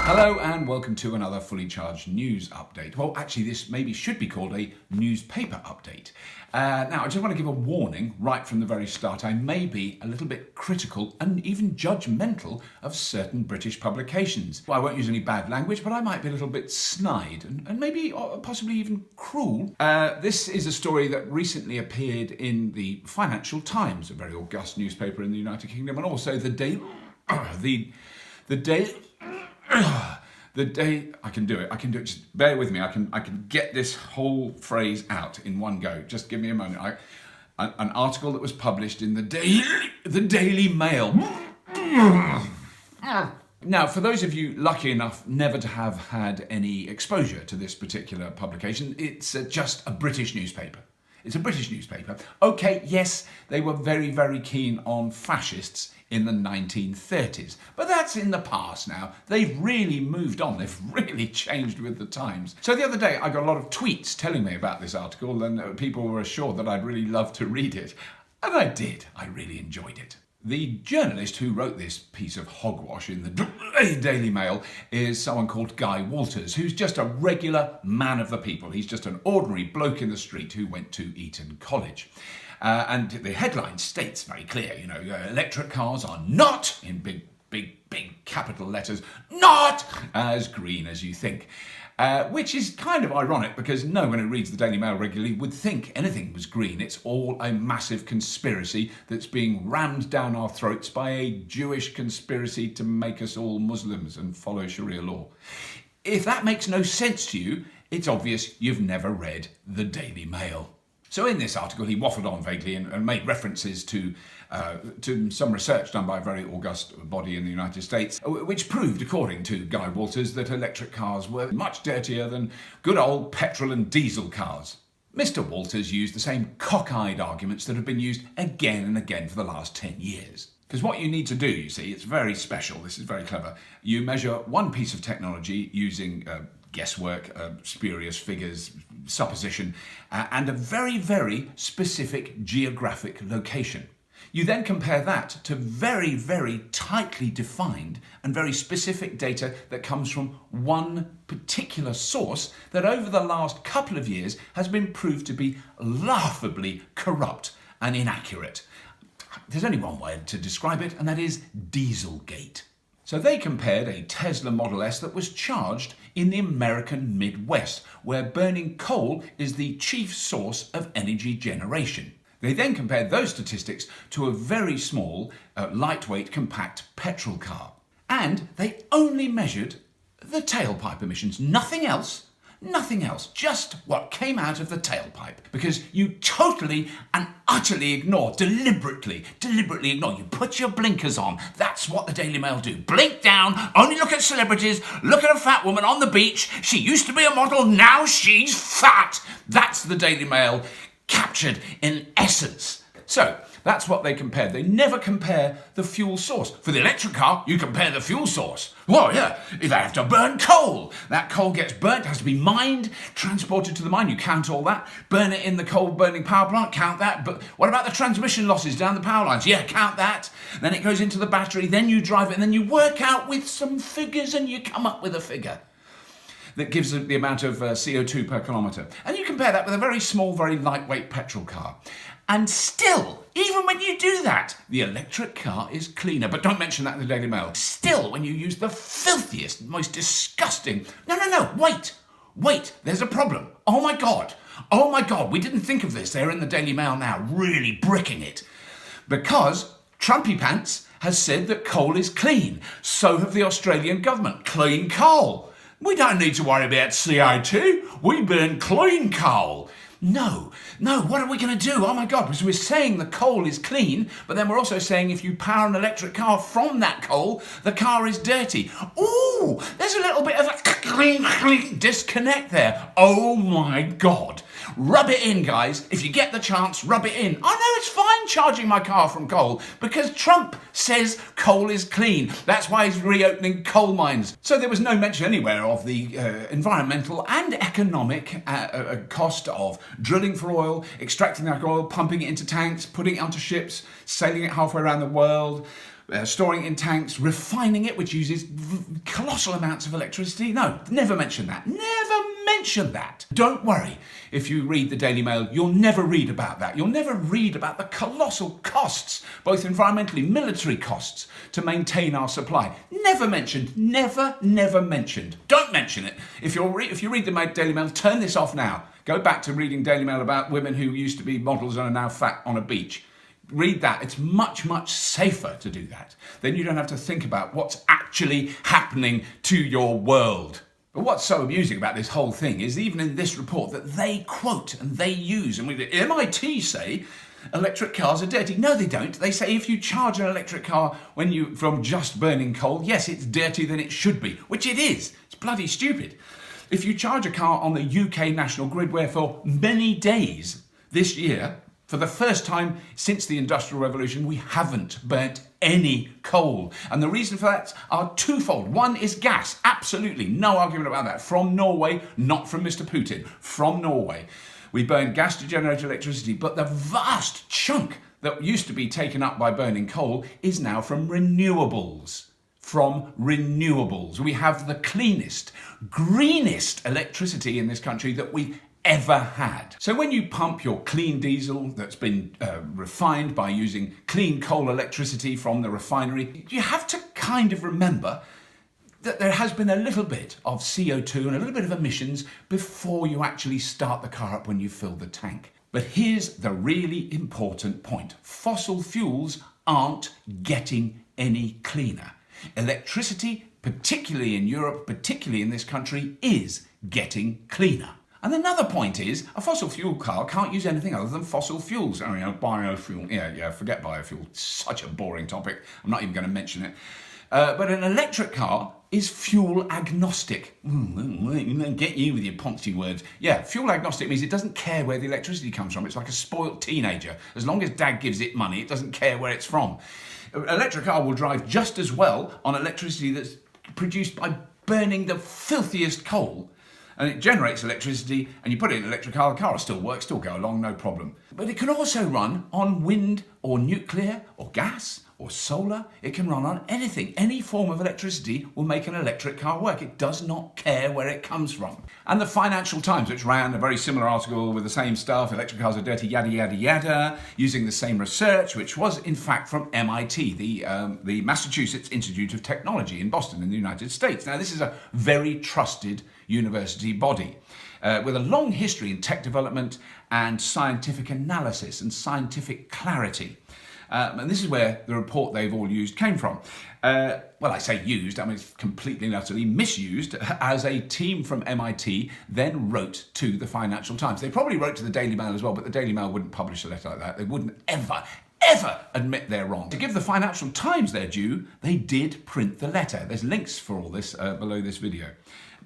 Hello and welcome to another fully charged news update. Well, actually this maybe should be called a newspaper update. Now, I just want to give a warning right from the very start. I may be a little bit critical and even judgmental of certain British publications. Well, I won't use any bad language, but I might be a little bit snide and maybe possibly even cruel. This is a story that recently appeared in the Financial Times, a very august newspaper in the United Kingdom, and also the day. I can do it. Just bear with me. I can get this whole phrase out in one go. Just give me a moment. An article that was published in the Daily Mail. Now, for those of you lucky enough never to have had any exposure to this particular publication, it's just a British newspaper. It's a British newspaper. Okay, yes, they were very, very keen on fascists in the 1930s. But that's in the past now. They've really moved on. They've really changed with the times. So the other day, I got a lot of tweets telling me about this article, and people were assured that I'd really love to read it. And I did. I really enjoyed it. The journalist who wrote this piece of hogwash in the Daily Mail is someone called Guy Walters, who's just a regular man of the people. He's just an ordinary bloke in the street who went to Eton College. And the headline states very clear, electric cars are not, in big capital letters, not as green as you think. Which is kind of ironic because no one who reads the Daily Mail regularly would think anything was green. It's all a massive conspiracy that's being rammed down our throats by a Jewish conspiracy to make us all Muslims and follow Sharia law. If that makes no sense to you, it's obvious you've never read the Daily Mail. So in this article, he waffled on vaguely and made references to some research done by a very august body in the United States, which proved, according to Guy Walters, that electric cars were much dirtier than good old petrol and diesel cars. Mr. Walters used the same cockeyed arguments that have been used again and again for the last 10 years. Because what you need to do, you see, it's very special. This is very clever. You measure one piece of technology using guesswork, spurious figures, supposition, and a very, very specific geographic location. You then compare that to very, very tightly defined and very specific data that comes from one particular source that over the last couple of years has been proved to be laughably corrupt and inaccurate. There's only one way to describe it, and that is Dieselgate. So they compared a Tesla Model S that was charged in the American Midwest, where burning coal is the chief source of energy generation. They then compared those statistics to a very small, lightweight, compact petrol car. And they only measured the tailpipe emissions, nothing else, just what came out of the tailpipe. Because you totally and utterly ignore, deliberately ignore. You put your blinkers on. That's what the Daily Mail do. Blink down, only look at celebrities, look at a fat woman on the beach. She used to be a model, now she's fat. That's the Daily Mail captured in essence. So, that's what they compared. They never compare the fuel source. For the electric car, you compare the fuel source. Well, yeah, they have to burn coal. That coal gets burnt, has to be mined, transported to the mine. You count all that. Burn it in the coal-burning power plant, count that. But what about the transmission losses down the power lines? Yeah, count that. Then it goes into the battery, then you drive it, and then you work out with some figures and you come up with a figure that gives the amount of CO2 per kilometre. And you compare that with a very small, very lightweight petrol car. And still, even when you do that, the electric car is cleaner. But don't mention that in the Daily Mail. Still, when you use the filthiest, most disgusting... No, wait, there's a problem. Oh my God, we didn't think of this. They're in the Daily Mail now, really bricking it. Because Trumpy Pants has said that coal is clean. So have the Australian government. Clean coal. We don't need to worry about CO2. We burn clean coal. No, what are we going to do? Oh my God, because we're saying the coal is clean, but then we're also saying if you power an electric car from that coal, the car is dirty. Ooh, there's a little bit of a disconnect there. Oh my God. Rub it in, guys. If you get the chance, rub it in. I know it's fine charging my car from coal because Trump says coal is clean. That's why he's reopening coal mines. So there was no mention anywhere of the environmental and economic cost of drilling for oil, extracting that oil, pumping it into tanks, putting it onto ships, sailing it halfway around the world, storing it in tanks, refining it, which uses colossal amounts of electricity. No, never mention that. Never mention that. Don't worry. If you read the Daily Mail, you'll never read about that. You'll never read about the colossal costs, both environmentally, military costs, to maintain our supply. Never mentioned. Never mentioned. Don't mention it. If you read the Daily Mail, turn this off now. Go back to reading Daily Mail about women who used to be models and are now fat on a beach. Read that. It's much safer to do that. Then you don't have to think about what's actually happening to your world. But what's so amusing about this whole thing is even in this report that they quote and they use, and MIT say electric cars are dirty. No, they don't. They say if you charge an electric car from just burning coal, yes, it's dirtier than it should be, which it is. It's bloody stupid. If you charge a car on the UK national grid, where for many days this year, for the first time since the Industrial Revolution, we haven't burnt any coal. And the reason for that are twofold. One is gas. Absolutely, no argument about that. From Norway, not from Mr. Putin. From Norway. We burn gas to generate electricity, but the vast chunk that used to be taken up by burning coal is now from renewables. From renewables. We have the cleanest, greenest electricity in this country that we've ever had. So when you pump your clean diesel that's been refined by using clean coal electricity from the refinery, you have to kind of remember that there has been a little bit of CO2 and a little bit of emissions before you actually start the car up when you fill the tank. But here's the really important point. Fossil fuels aren't getting any cleaner. Electricity, particularly in Europe, particularly in this country, is getting cleaner. And another point is, a fossil fuel car can't use anything other than fossil fuels. I mean, biofuel, yeah, forget biofuel. It's such a boring topic. I'm not even going to mention it. But an electric car is fuel agnostic. Get you with your poncy words. Yeah, fuel agnostic means it doesn't care where the electricity comes from. It's like a spoilt teenager. As long as dad gives it money, it doesn't care where it's from. An electric car will drive just as well on electricity that's produced by burning the filthiest coal. And it generates electricity, and you put it in an electric car, the car will still work, still go along, no problem. But it can also run on wind or nuclear or gas or solar. It can run on anything. Any form of electricity will make an electric car work. It does not care where it comes from. And the Financial Times, which ran a very similar article with the same stuff, electric cars are dirty, yada, yada, yada, using the same research, which was in fact from MIT, the Massachusetts Institute of Technology in Boston in the United States. Now, this is a very trusted university body with a long history in tech development and scientific analysis and scientific clarity. And this is where the report they've all used came from. Well, I say used, I mean it's completely and utterly misused, as a team from MIT then wrote to the Financial Times. They probably wrote to the Daily Mail as well, but the Daily Mail wouldn't publish a letter like that. They wouldn't ever admit they're wrong. To give the Financial Times their due, they did print the letter. There's links for all this below this video.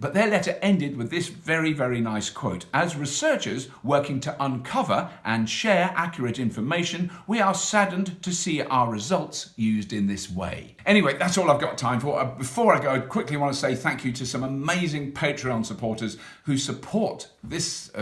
But their letter ended with this very, very nice quote. As researchers working to uncover and share accurate information, we are saddened to see our results used in this way. Anyway, that's all I've got time for. Before I go, I quickly want to say thank you to some amazing Patreon supporters who support this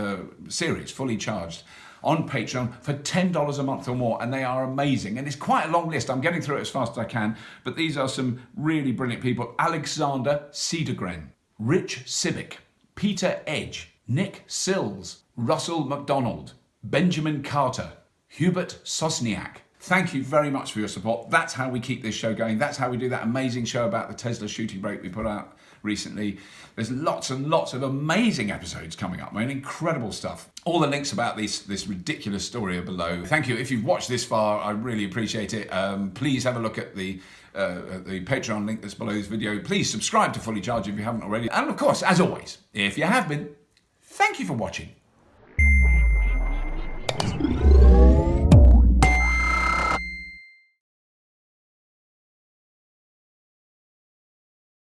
series, Fully Charged, on Patreon for $10 a month or more, and they are amazing. And it's quite a long list. I'm getting through it as fast as I can, but these are some really brilliant people. Alexander Cedergren, Rich Civic, Peter Edge, Nick Sills, Russell McDonald, Benjamin Carter, Hubert Sosniak. Thank you very much for your support. That's how we keep this show going. That's how we do that amazing show about the Tesla shooting brake we put out recently. There's lots and lots of amazing episodes coming up, man, incredible stuff. All the links about this ridiculous story are below. Thank you. If you've watched this far, I really appreciate it. Please have a look at the Patreon link that's below this video. Please subscribe to Fully Charged if you haven't already. And of course, as always, if you have been, thank you for watching.